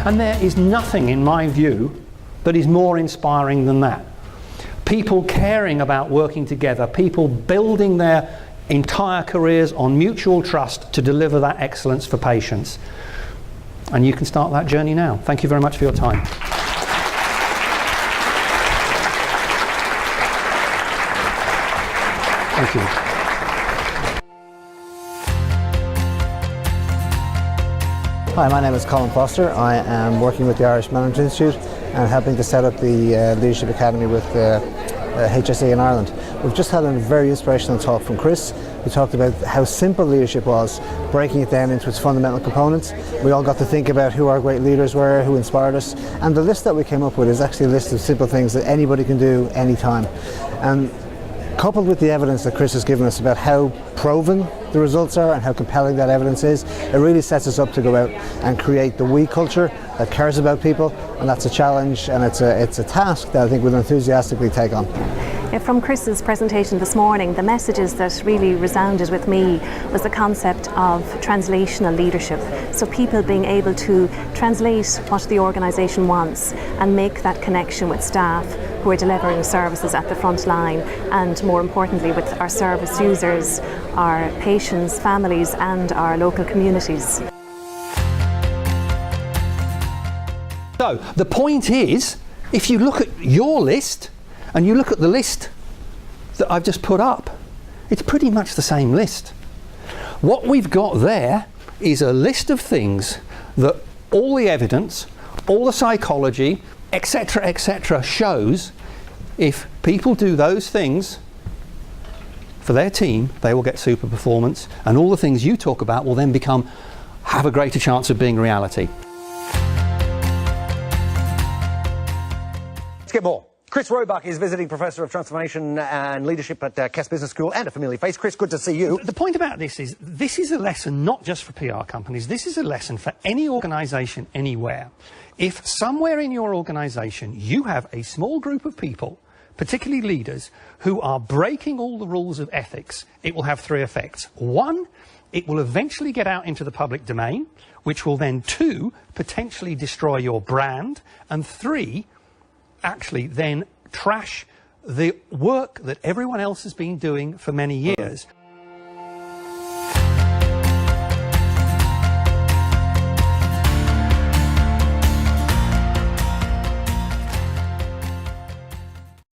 And there is nothing, in my view, that is more inspiring than that. People caring about working together, people building their entire careers on mutual trust to deliver that excellence for patients. And you can start that journey now. Thank you very much for your time. Thank you. Hi, my name is Colin Foster. I am working with the Irish Management Institute and helping to set up the Leadership Academy with HSE in Ireland. We've just had a very inspirational talk from Chris, who talked about how simple leadership was, breaking it down into its fundamental components. We all got to think about who our great leaders were, who inspired us, and the list that we came up with is actually a list of simple things that anybody can do anytime. And coupled with the evidence that Chris has given us about how proven the results are and how compelling that evidence is, it really sets us up to go out and create the we culture that cares about people, and that's a challenge and it's a task that I think we'll enthusiastically take on. From Chris's presentation this morning, the messages that really resounded with me was the concept of translational leadership. So people being able to translate what the organisation wants and make that connection with staff who are delivering services at the front line, and more importantly with our service users, our patients, families and our local communities. So the point is, if you look at your list and you look at the list that I've just put up, it's pretty much the same list. What we've got there is a list of things that all the evidence, all the psychology, etc., shows if people do those things for their team, they will get super performance, and all the things you talk about will then have a greater chance of being reality. Let's get more. Chris Roebuck is visiting Professor of Transformation and Leadership at Cass Business School, and a familiar face. Chris, good to see you. The point about this is a lesson not just for PR companies, this is a lesson for any organisation anywhere. If somewhere in your organisation you have a small group of people, particularly leaders, who are breaking all the rules of ethics, it will have three effects. One, it will eventually get out into the public domain, which will then, two, potentially destroy your brand, and three, actually then trash the work that everyone else has been doing for many years.